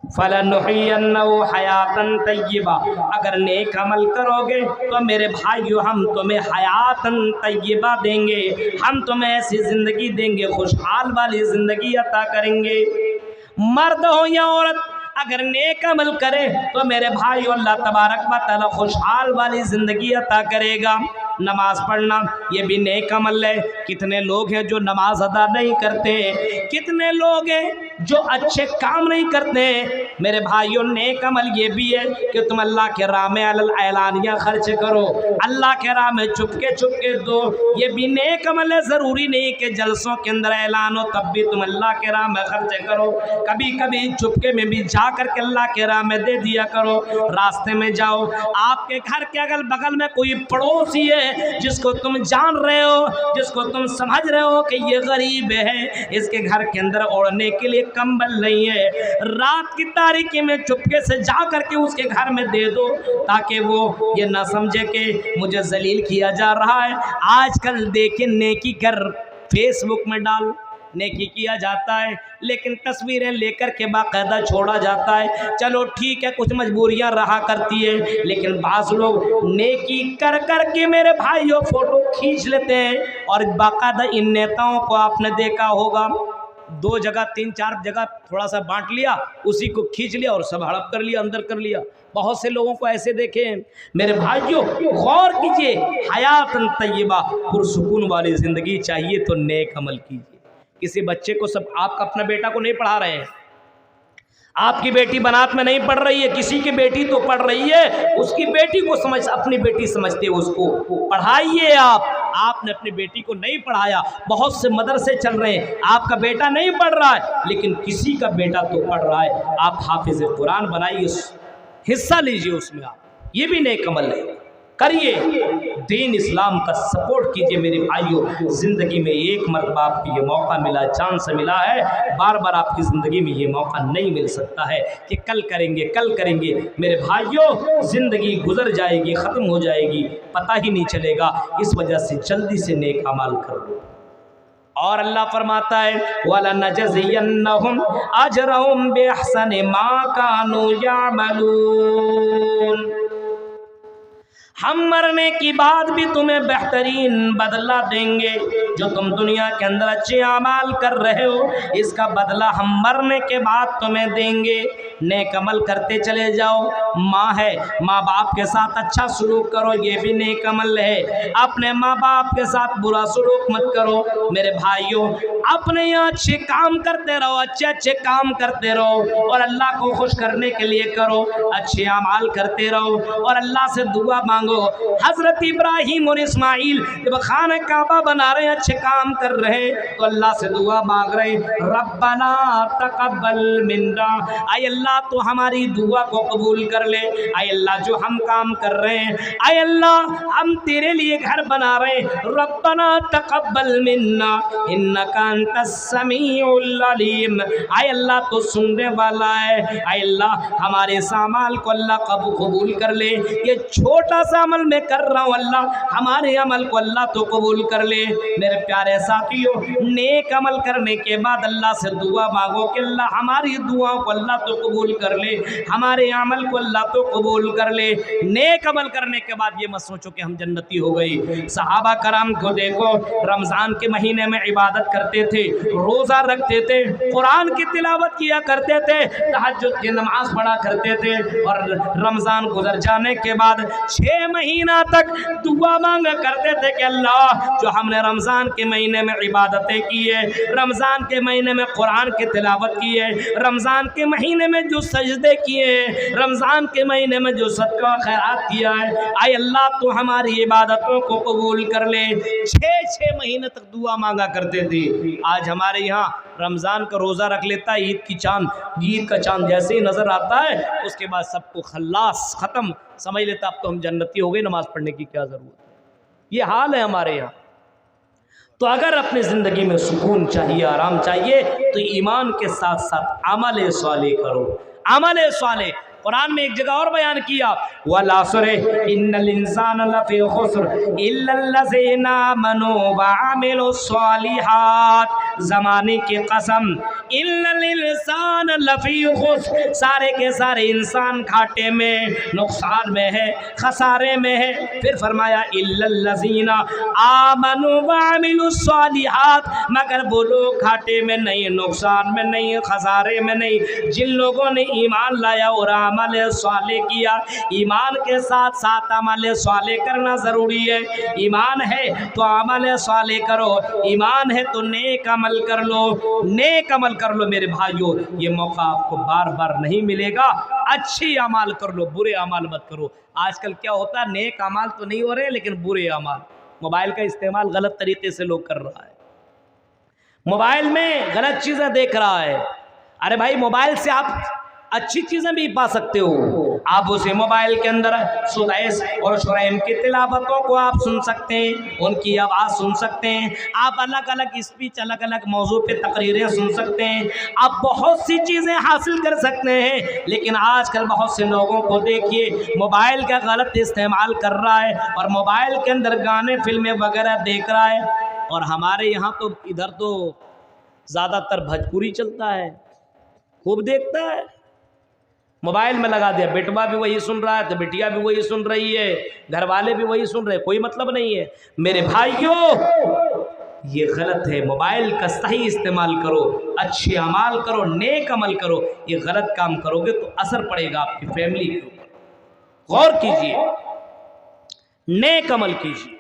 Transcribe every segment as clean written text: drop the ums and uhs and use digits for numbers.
फलनुहियन्नहु हयातन तय्यबा, अगर नेक अमल करोगे तो मेरे भाइयों हम तुम्हें हयातन तय्यबा देंगे, हम तुम्हें ऐसी ज़िंदगी देंगे, खुशहाल वाली ज़िंदगी अता करेंगे। मर्द हो या औरत, अगर नेक अमल करे तो मेरे भाई अल्लाह तबारक व तआला खुशहाल वाली ज़िंदगी अता करेगा। नमाज पढ़ना ये भी नेक अमल है। कितने लोग हैं जो नमाज अदा नहीं करते, कितने लोग हैं जो अच्छे काम नहीं करते। मेरे भाइयों नेक अमल ये भी है कि तुम अल्लाह के राह में ऐलानिया खर्च करो, अल्लाह के राह में चुपके चुपके दो, ये भी नेक अमल है। ज़रूरी नहीं कि जलसों के अंदर ऐलान हो तब भी तुम अल्लाह के राह में खर्च करो, कभी कभी चुपके में भी जा कर के अल्लाह के राह में दे दिया करो। रास्ते में जाओ, आपके घर के अगल बगल में कोई पड़ोसी है जिसको तुम जान रहे हो, जिसको तुम समझ रहे हो कि ये गरीब है, इसके घर के अंदर ओढ़ने के लिए कंबल नहीं है, रात की तारीकी में चुपके से जा करके उसके घर में दे दो, ताकि वो ये ना समझे कि मुझे जलील किया जा रहा है। आजकल देखें नेकी कर फेसबुक में डाल, नेकी किया जाता है, लेकिन तस्वीरें लेकर के बाकायदा छोड़ा जाता है। चलो ठीक है, कुछ मजबूरियां रहा करती है, लेकिन बाज़ लोग नेकी कर कर के मेरे भाइयों फ़ोटो खींच लेते हैं। और बाकायदा इन नेताओं को आपने देखा होगा, 2 जगह 3-4 जगह थोड़ा सा बांट लिया, उसी को खींच लिया और सब हड़प कर लिया, अंदर कर लिया। बहुत से लोगों को ऐसे देखे हैं। मेरे भाइयों गौर कीजिए, हयातन तय्यबा, पुरसुकून वाली ज़िंदगी चाहिए तो नेक अमल कीजिए। किसी बच्चे को सब, आप अपना बेटा को नहीं पढ़ा रहे हैं, आपकी बेटी बनात में नहीं पढ़ रही है, किसी की बेटी तो पढ़ रही है, उसकी बेटी को समझ, अपनी बेटी समझते उसको पढ़ाइए। आपने अपनी बेटी को नहीं पढ़ाया, बहुत से मदरसे चल रहे हैं, आपका बेटा नहीं पढ़ रहा है, लेकिन किसी का बेटा तो पढ़ रहा है। आप हाफिज कुरान बनाइए, हिस्सा लीजिए उसमें, आप ये भी नेक अमल है, करिए। दीन इस्लाम का सपोर्ट कीजिए। मेरे भाइयों ज़िंदगी में एक मरतबा आपको ये मौका मिला, चांस मिला है, बार बार आपकी ज़िंदगी में ये मौका नहीं मिल सकता है कि कल करेंगे कल करेंगे। मेरे भाइयों ज़िंदगी गुजर जाएगी, ख़त्म हो जाएगी, पता ही नहीं चलेगा। इस वजह से जल्दी से नेक अमाल कर लो। और अल्लाह फरमाता है वलनजज़ियन्नहुम अजरहुम बिअहसनि मा कानू यामलून, हम मरने की बाद भी तुम्हें बेहतरीन बदला देंगे। जो तुम दुनिया के अंदर अच्छे अमाल कर रहे हो, इसका बदला हम मरने के बाद तुम्हें देंगे। नेक अमल करते चले जाओ। माँ है, माँ बाप के साथ अच्छा सलूक करो, ये भी नेक अमल है। अपने माँ बाप के साथ बुरा सलूक मत करो। मेरे भाइयों अपने यहाँ अच्छे काम करते रहो, अच्छे अच्छे काम करते रहो, और अल्लाह को खुश करने के लिए करो, अच्छे अमाल करते रहो और अल्लाह से दुआ मांगो। हजरत इब्राहीम और इस्माइल जब खाना काबा बना रहे हैं, अच्छे काम कर रहे हैं, तो अल्लाह से दुआ मांग रहे हैं, रब्बना तकब्बल मिन्ना, आय अल्लाह तो हमारी दुआ को कबूल कर ले। आय अल्लाह जो हम काम कर रहे हैं, आय अल्लाह हम तेरे लिए घर बना रहे हैं, रब्बना तकब्बल मिन्ना इन्नका अंतस समीउल अलीम, आय अल्लाह तो सुनने वाला है। आय अल्लाह हमारे इस अमल को अल्लाह कबूल कर ले। ये छोटा सा अमल मैं कर रहा हूँ, अल्लाह हमारे अमल को अल्लाह तो कबूल कर ले। मेरे प्यारे साथियों, नेक अमल करने के बाद अल्लाह से दुआ मांगो कि अल्लाह हमारी दुआओं को अल्लाह तो कबूल कर ले, हमारे अमल को अल्लाह तो कबूल कर ले। नेक अमल करने के बाद ये मत सोचो कि हम जन्नती हो गई। सहाबा कराम को देखो, रमज़ान के महीने में इबादत करते थे, रोज़ा रखते थे, कुरान की तिलावत किया करते थे, तहज्जुद की नमाज पढ़ा करते थे, और रमज़ान गुजर जाने के बाद 6 महीना तक दुआ मांगा करते थे कि अल्लाह जो हमने रमज़ान के महीने में इबादतें की है, रमज़ान के महीने में कुरान की तिलावत की है, रमज़ान के महीने में जो सजदे किए हैं, रमज़ान के महीने में जो सदका खैरात किया है, आय अल्लाह तो हमारी इबादतों को कबूल कर ले। 6 महीने तक दुआ मांगा करते थे। आज हमारे यहाँ रमज़ान का रोज़ा रख लेता है, ईद का चाँद जैसे ही नज़र आता है उसके बाद सबको खल्लास ख़त्म समझ लेता, अब तो हम जन्नती हो गए, नमाज़ पढ़ने की क्या ज़रूरत है। ये हाल है हमारे यहाँ। तो अगर अपनी ज़िंदगी में सुकून चाहिए, आराम चाहिए, तो ईमान के साथ साथ अमल साले करो। अमल साले, कुरान में एक जगह और बयान किया, वल असर इन्नल इंसान लफी खुस्र इल्लल्लज़ीना आमनू व अमिलुस सालिहात, ज़माने की कसम, इन्नल इंसान लफी खुस्र, सारे के सारे इंसान घाटे में, नुकसान में है, खसारे में है। फिर फरमाया इल्लल्लज़ीना आमनू व अमिलुस सालिहात, मगर वो लोग घाटे में नहीं, नुकसान में नहीं, खसारे में नहीं, जिन लोगों ने ईमान लाया और अमल साले किया। ईमान के साथ साथ अमल साले करना ज़रूरी है। ईमान है तो अमल साले करो, ईमान है तो नेक अमल कर लो, नेक अमल कर लो। मेरे भाइयों, ये मौका आपको बार बार नहीं मिलेगा। अच्छी अमाल कर लो, बुरे अमाल मत करो। आजकल क्या होता है, नेक अमाल तो नहीं हो रहे लेकिन बुरे अमाल। मोबाइल का इस्तेमाल गलत तरीके से लोग कर रहा है, मोबाइल में गलत चीज़ें देख रहा है। अरे भाई, मोबाइल से आप अच्छी चीज़ें भी पा सकते हो। आप उसे मोबाइल के अंदर सुदैस और शुरैम की तिलावतों को आप सुन सकते हैं, उनकी आवाज़ सुन सकते हैं। आप अलग अलग स्पीच, अलग अलग मौजू पे तकरीरें सुन सकते हैं। आप बहुत सी चीज़ें हासिल कर सकते हैं। लेकिन आजकल बहुत से लोगों को देखिए, मोबाइल का गलत इस्तेमाल कर रहा है और मोबाइल के अंदर गाने, फिल्में वगैरह देख रहा है। और हमारे यहाँ तो इधर तो ज़्यादातर भोजपुरी चलता है, खूब देखता है। मोबाइल में लगा दिया, बेटवा भी वही सुन रहा है तो बिटिया भी वही सुन रही है, घर वाले भी वही सुन रहे, कोई मतलब नहीं है। मेरे भाइयों, ये गलत है। मोबाइल का सही इस्तेमाल करो, अच्छे अमाल करो, नेक अमल करो। ये गलत काम करोगे तो असर पड़ेगा आपकी फैमिली के ऊपर। गौर कीजिए, नेक अमल कीजिए।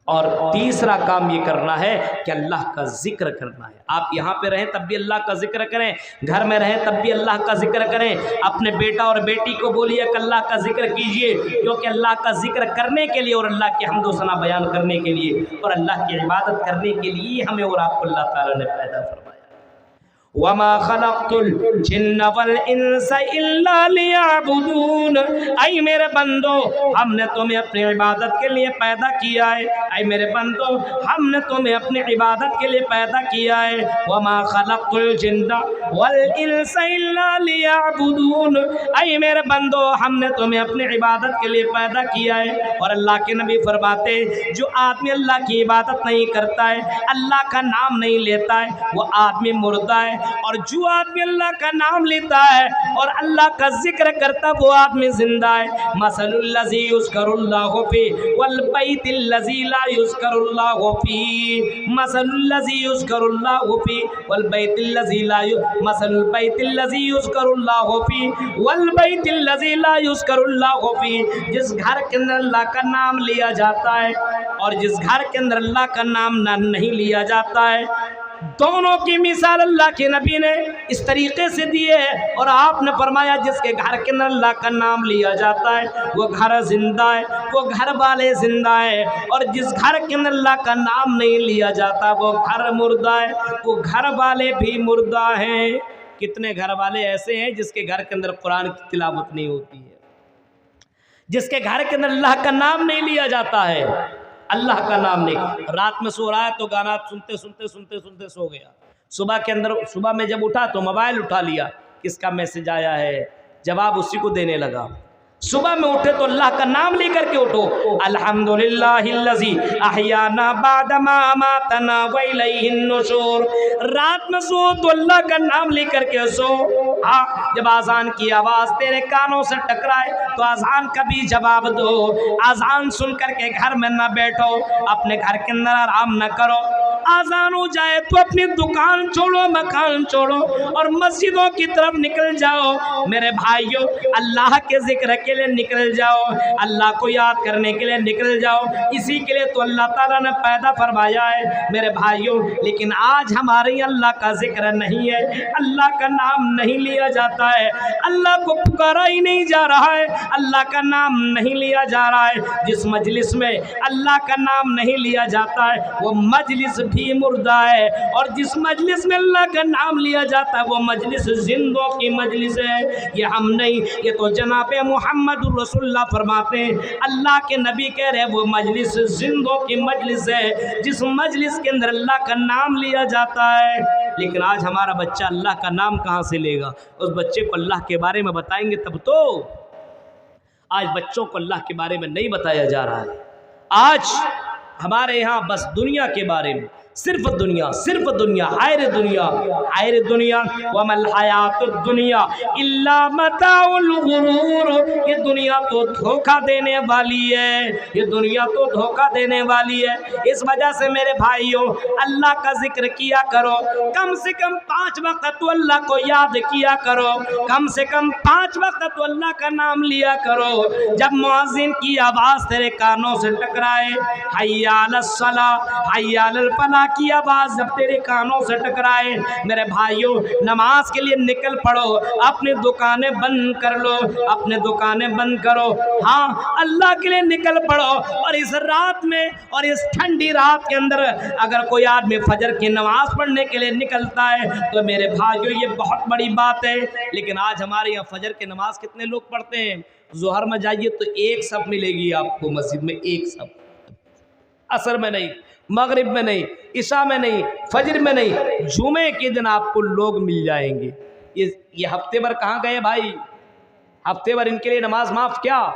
और तीसरा काम ये करना है कि अल्लाह का जिक्र करना है। आप यहाँ पे रहें तब भी अल्लाह का जिक्र करें, घर में रहें तब भी अल्लाह का जिक्र करें। अपने बेटा और बेटी को बोलिए कि अल्लाह का जिक्र कीजिए, क्योंकि अल्लाह का जिक्र करने के लिए और अल्लाह की हम्द व सना बयान करने के लिए और अल्लाह की इबादत करने के लिए हमें और आपको अल्लाह ताला ने पैदा फरमाया। वमा खलक़तुल जिन्न वल इंसा इल्ला लियअबुदून, ऐ मेरे बंदो, हमने तुम्हें अपनी इबादत के लिए पैदा किया है। ऐ मेरे बंदो, हमने तुम्हें अपनी इबादत के लिए पैदा किया है। वमा खलक़तुल जिन्न वल इंसा इल्ला लियअबुदून, ऐ मेरे बंदो, हमने तुम्हें अपनी इबादत के लिए पैदा किया है। और अल्लाह के नबी फरमाते, जो आदमी अल्लाह की इबादत नहीं करता है, अल्लाह का नाम नहीं लेता है, वो आदमी मुर्दा है। और जो आदमी अल्लाह का नाम लेता है और अल्लाह का जिक्र करता, वो आदमी जिंदा है। मसलुल्लज़ी युज़करुल्लाहु फी वल बैतिल्लज़ी ला युज़करुल्लाहु फी, मसलुल्लज़ी युज़करुल्लाहु फी वल बैतिल्लज़ी ला मसलुल बैतिल्लज़ी युज़करुल्लाहु फी वल बैतिल्लज़ी ला युज़करुल्लाहु फी, जिस घर के अंदर अल्लाह का नाम लिया जाता है और जिस घर के अंदर अल्लाह का नाम नहीं लिया जाता है, दोनों की मिसाल अल्लाह के नबी ने इस तरीके से दी है। और आपने फरमाया, जिसके घर के अंदर अल्लाह का नाम लिया जाता है वो घर जिंदा है, वो घर वाले जिंदा है। और जिस घर के अंदर अल्लाह का नाम नहीं लिया जाता वो घर मुर्दा है, वो घर वाले भी मुर्दा हैं। कितने घर वाले ऐसे हैं जिसके घर के अंदर कुरान की तिलावत नहीं होती है, जिसके घर के अंदर अल्लाह का नाम नहीं लिया जाता है, अल्लाह का नाम नहीं। रात में सो रहा है तो गाना सुनते सुनते सुनते सुनते सो गया। सुबह में जब उठा तो मोबाइल उठा लिया, किसका मैसेज आया है, जवाब उसी को देने लगा। सुबह में उठे तो अल्लाह का नाम लेकर के उठो, अल्हम्दुलिल्लाहिल्लज़ी अहयाना बादमा अमातना व इलैहिन नुशूर। रात में सो तो अल्लाह का नाम लेकर के सो। जब आज़ान की आवाज़ तेरे कानों से टकराए तो आज़ान का भी जवाब दो। आज़ान सुन करके घर में न बैठो, अपने घर के अंदर आराम न करो। आज़ान हो जाए तो अपनी दुकान छोड़ो, मकान छोड़ो और मस्जिदों की तरफ निकल जाओ। मेरे भाइयों, अल्लाह के जिक्र के लिए निकल जाओ, अल्लाह को याद करने के लिए निकल जाओ। इसी के लिए तो अल्लाह ताला ने पैदा फरमाया है मेरे भाइयों। लेकिन आज हमारे अल्लाह का जिक्र नहीं है, अल्लाह का नाम नहीं लिया जाता है, अल्लाह को पुकारा ही नहीं जा रहा है, अल्लाह का नाम नहीं लिया जा रहा है। जिस मजलिस में अल्लाह का नाम नहीं लिया जाता है वो मजलिस भी भी मुर्दा है, और जिस मजलिस में अल्लाह का नाम लिया जाता है वो मजलिस जिंदों की मजलिस है। ये हम नहीं, ये तो जनाब मोहम्मद रसूलुल्लाह फरमाते हैं, अल्लाह के नबी कह रहे हैं वो मजलिस जिंदों की मजलिस है, जिस मजलिस के अंदर अल्लाह का नाम लिया जाता है। लेकिन आज हमारा बच्चा अल्लाह का नाम कहाँ से लेगा? उस बच्चे को अल्लाह के बारे में बताएंगे तब तो। आज बच्चों को अल्लाह के बारे में नहीं बताया जा रहा है। आज हमारे यहाँ बस दुनिया के बारे में, सिर्फ दुनिया, सिर्फ दुनिया, हायरे दुनिया, हायरे दुनिया, वमल हयातुद दुनिया इल्ला मताउल गुरूर। ये दुनिया तो धोखा देने वाली है, ये दुनिया तो धोखा देने वाली है। इस वजह से मेरे भाइयों, अल्लाह का जिक्र किया करो, कम से कम 5 वक्त तो अल्लाह को याद किया करो, कम से कम 5 वक्त तो अल्लाह का नाम लिया करो। जब मुअज्जिन की आवाज़ तेरे कानों से टकराए, हय्या अलस सला, हय्या अलल फलाह की आवाज़ जब तेरे कानों से टकराए, मेरे भाइयों नमाज के लिए निकल पड़ो, अपनी दुकानें बंद कर लो, अपने दुकानें बंद करो, हाँ अल्लाह के लिए निकल पड़ो। और इस रात में और इस ठंडी रात के अंदर अगर कोई आदमी फजर की नमाज पढ़ने के लिए निकलता है तो मेरे भाइयों ये बहुत बड़ी बात है। लेकिन आज हमारे यहाँ फजर की नमाज कितने लोग पढ़ते हैं? ज़ोहर में जाइए तो एक सब मिलेगी आपको मस्जिद में, एक सब, असर में नहीं, मगरिब में नहीं, इशा में नहीं, फजर में नहीं, जुमे के दिन आपको लोग मिल जाएंगे। ये हफ्ते भर कहाँ गए भाई? हफ्ते भर इनके लिए नमाज माफ क्या?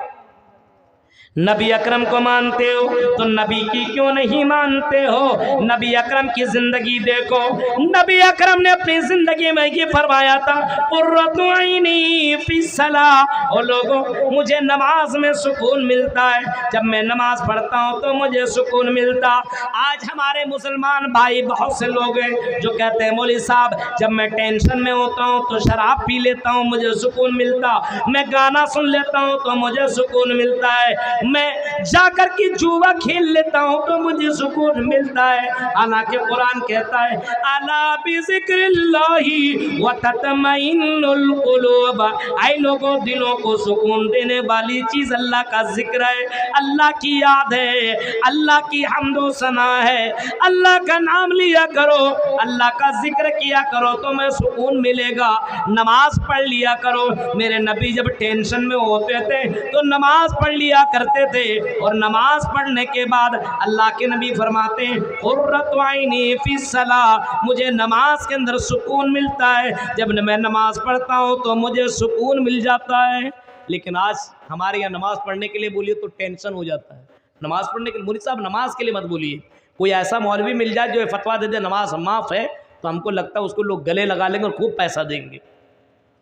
नबी अकरम को मानते हो तो नबी की क्यों नहीं मानते हो? नबी अकरम की जिंदगी देखो, नबी अकरम ने अपनी जिंदगी में ये फरमाया था, कुर्रतु ऐनी फी सलाह। ओ लोगों, मुझे नमाज में सुकून मिलता है, जब मैं नमाज पढ़ता हूँ तो मुझे सुकून मिलता। आज हमारे मुसलमान भाई बहुत से लोग हैं जो कहते हैं मौलवी साहब जब मैं टेंशन में होता हूँ तो शराब पी लेता हूँ, मुझे सुकून मिलता, मैं गाना सुन लेता हूँ तो मुझे सुकून मिलता है, मैं जाकर के जुआ खेल लेता हूँ तो मुझे सुकून मिलता है। हालांकि कुरान कहता है अला बिज़िक्रिल्लाहि व तत्मइन्नुल कुलूब। ऐ लोगों, दिलों को सुकून देने वाली चीज़ अल्लाह का जिक्र है, अल्लाह की याद है, अल्लाह की हम्दो सना है। अल्लाह का नाम लिया करो, अल्लाह का जिक्र किया करो तो मैं सुकून मिलेगा। नमाज पढ़ लिया करो। मेरे नबी जब टेंशन में होते थे तो नमाज पढ़ लिया करते थे, और नमाज पढ़ने के बाद अल्लाह के नबी फरमाते हैं कुर्रतु ऐनी फी सलाह, मुझे नमाज के अंदर सुकून मिलता है, जब मैं नमाज पढ़ता हूँ तो मुझे सुकून मिल जाता है। लेकिन आज हमारे यहाँ नमाज पढ़ने के लिए बोलिए तो टेंशन हो जाता है। नमाज पढ़ने के लिए, मौलवी साहब नमाज के लिए मत बोलिए, कोई ऐसा मौलवी मिल जाए जो फतवा दे दे नमाज माफ़ है तो हमको लगता है उसको लोग गले लगा लेंगे और खूब पैसा देंगे।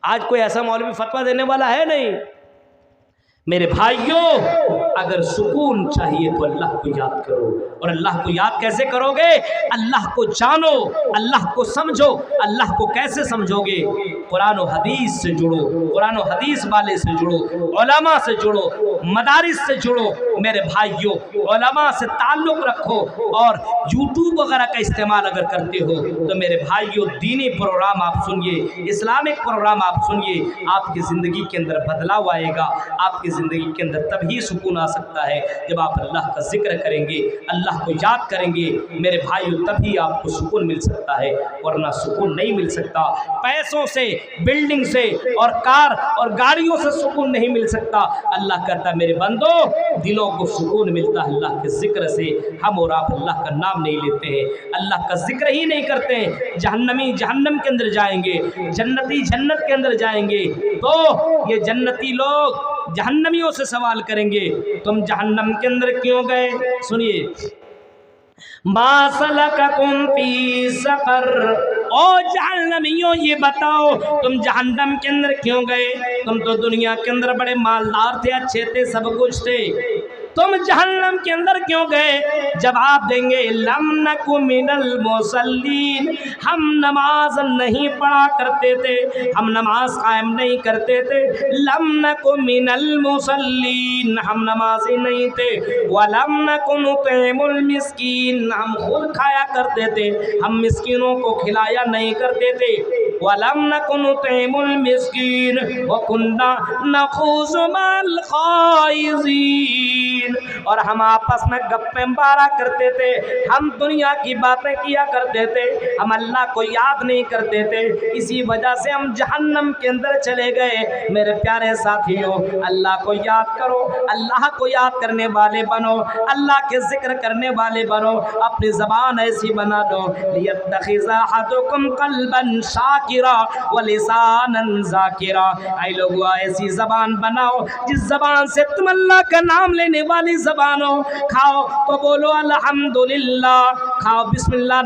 आज कोई ऐसा मौलवी फतवा देने वाला है नहीं। मेरे भाइयों, अगर सुकून चाहिए तो अल्लाह को याद करो। और अल्लाह को याद कैसे करोगे? अल्लाह को जानो, अल्लाह को समझो। अल्लाह को कैसे समझोगे? कुरान और हदीस से जुड़ो, कुरान और हदीस वाले से जुड़ो, उलमा से जुड़ो, मदारिस से जुड़ो। मेरे भाइयों, उलमा से ताल्लुक़ रखो। और यूट्यूब वगैरह का इस्तेमाल अगर करते हो तो मेरे भाइयों दीनी प्रोग्राम आप सुनिए, इस्लामिक प्रोग्राम आप सुनिए, आपकी ज़िंदगी के अंदर बदलाव आएगा। आपकी ज़िंदगी के अंदर तभी सुकून आ सकता है जब आप अल्लाह का जिक्र करेंगे, अल्लाह को याद करेंगे। मेरे भाइयों, तभी आपको सुकून मिल सकता है, वरना सुकून नहीं मिल सकता। पैसों से, बिल्डिंग से और कार और गाड़ियों से सुकून नहीं मिल सकता। अल्लाह कहता है मेरे बंदो, दिलों को सुकून मिलता है अल्लाह के जिक्र से। हम और आप अल्लाह का नाम नहीं लेते हैं, अल्लाह का जिक्र ही नहीं करते हैं, जहन्नमी जहन्नम के अंदर जाएंगे, जन्नती जन्नत के अंदर जाएंगे। तो ये जन्नती लोग जहन्नमियों से सवाल करेंगे, तुम जहन्नम के अंदर क्यों गए? सुनिए, मा सलककुम फी सकर। ओ जहन्नमियों, ये बताओ तुम जहन्नम के अंदर क्यों गए? तुम तो दुनिया के अंदर बड़े मालदार थे, अच्छे थे, सब कुछ थे, तुम जहन्नम के अंदर क्यों गए? जवाब देंगे लम नकु मिनल मुसल्लीन, हम नमाज नहीं पढ़ा करते थे, हम नमाज कायम नहीं करते थे। लम नकु मिनल मुसल्लीन, हम नमाजी नहीं थे। वलम नकु नुतइमुल मिस्कीन, हम खुद खाया करते थे, हम मिस्कीनों को खिलाया नहीं करते थे। वलम नकु नुतइमुल मिस्कीन व कुन्ना नखूज़ु मल खाइज़ीन, दीन, और हम आपस में गप्पे मारा करते थे, हम दुनिया की बातें किया करते थे, हम अल्लाह को याद नहीं करते थे, इसी वजह से हम जहन्नम के अंदर चले गए। मेरे प्यारे साथियों, अल्लाह को याद करो, अल्लाह को याद करने वाले बनो, अल्लाह के जिक्र करने वाले बनो, अपनी ज़बान ऐसी बना दो, लियत्तखिज़ा अहदुकुम क़ल्बन शाकिरा व लिसानन ज़ाकिरा। ऐ लोगों, ऐसी ज़बान बनाओ जिस ज़बान से तुम अल्लाह का नाम लेने वाली ज़बान हो। खाओ तो बोलो अल्हम्दुलिल्लाह, खाओ बिस्मिल्लाह,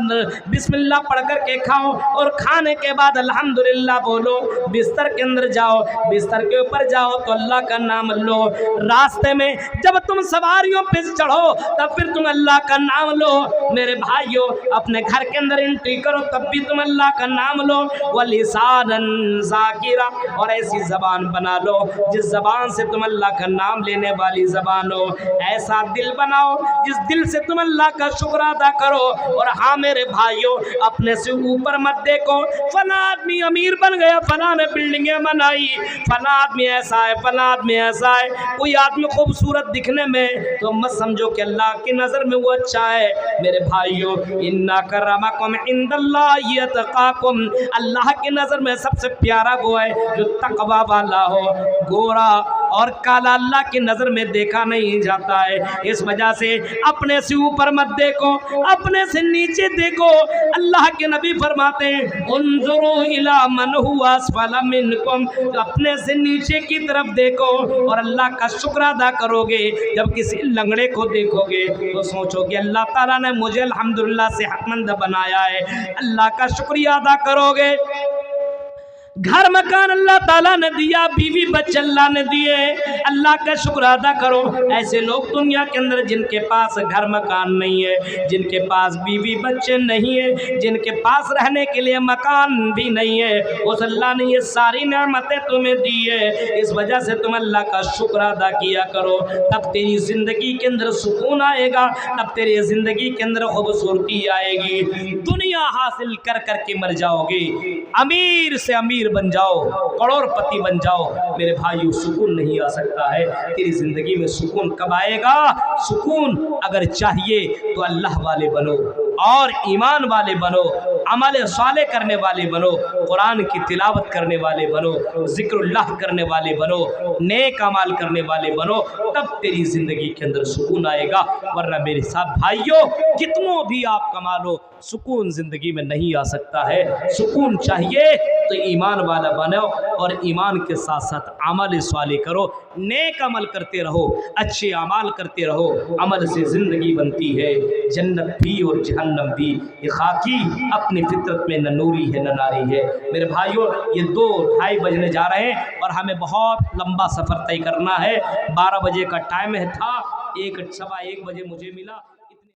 बिस्मिल्लाह पढ़ कर के खाओ, और खाने के बाद अल्हम्दुलिल्लाह बोलो। बिस्तर के अंदर जाओ, बिस्तर के ऊपर जाओ तो अल्लाह का नाम लो। रास्ते में जब तुम सवारियों पे चढ़ो तब फिर तुम अल्लाह का नाम लो। मेरे भाइयों, अपने घर के अंदर एंट्री करो तब भी तुम अल्लाह का नाम लो। वलिसानन ज़ाकिरा, और ऐसी ज़बान बना लो जिस ज़बान से तुम अल्लाह का नाम लेने वाली ज़बान हो। ऐसा दिल बनाओ जिस दिल से तुम अल्लाह का शुक्र अदा करो। और हाँ मेरे भाइयों, अपने से ऊपर मत देखो, फला आदमी अमीर बन गया, फला ने बिल्डिंगें बनाई, फला आदमी ऐसा है, फला आदमी ऐसा है। कोई आदमी खूबसूरत दिखने में तो मत समझो कि अल्लाह की नज़र में वो अच्छा है। मेरे भाइयों, इन्ना अक्रमकुम इंदल्लाहि अतकाकुम, अल्लाह की नज़र में सबसे प्यारा वो है जो तकवा वाला हो। गोरा और काला अल्लाह की नज़र में देखा नहीं जाता है। इस वजह से अपने से ऊपर मत देखो, अपने से नीचे देखो। अल्लाह के नबी फरमाते हैं, उन्जुरू इला मन हुवा अस्फला मिनकुम, अपने से नीचे की तरफ देखो और अल्लाह का शुक्र अदा करोगे। जब किसी लंगड़े को देखोगे तो सोचोगे अल्लाह ताला ने मुझे अल्हम्दुलिल्लाह सेहतमंद बनाया है, अल्लाह का शुक्रिया अदा करोगे। घर मकान अल्लाह ताला ने दिया, बीवी बच्चे अल्लाह ने दिए, अल्लाह का शुक्र अदा करो। ऐसे लोग दुनिया के अंदर जिनके पास घर मकान नहीं है, जिनके पास बीवी बच्चे नहीं है, जिनके पास रहने के लिए मकान भी नहीं है, उस अल्लाह ने ये सारी नेमतें तुम्हें दी है। इस वजह से तुम अल्लाह का शुक्र अदा किया करो, तब तेरी ज़िंदगी के अंदर सुकून आएगा, तब तेरी ज़िंदगी के अंदर खूबसूरती आएगी। दुनिया हासिल कर कर के मर जाओगे, अमीर से अमीर बन जाओ, करोड़पति बन जाओ, मेरे भाइयों सुकून नहीं आ सकता है। तेरी जिंदगी में सुकून कब आएगा? सुकून अगर चाहिए तो अल्लाह वाले बनो और ईमान वाले बनो, अमल साले करने वाले बनो, कुरान की तिलावत करने वाले बनो, जिक्रुल्लाह करने वाले बनो, नेक अमाल करने वाले बनो, तब तेरी जिंदगी के अंदर सुकून आएगा। वरना मेरे साथ भाइयों, कितनों भी आप कमा लो, सुकून जिंदगी में नहीं आ सकता है। सुकून चाहिए तो ईमान वाला बनो और ईमान के साथ साथ अमल साले करो, नेक अमल करते रहो, अच्छे अमाल करते रहो। अमल से ज़िंदगी बनती है, जन्नत भी और जहन्नम भी। ये खाकी अपनी फितरत में न नूरी है न नारी है। मेरे भाइयों, ये 2-2:30 बजने जा रहे हैं और हमें बहुत लंबा सफ़र तय करना है। 12 बजे का टाइम था, 1 सवा 1 बजे मुझे मिला।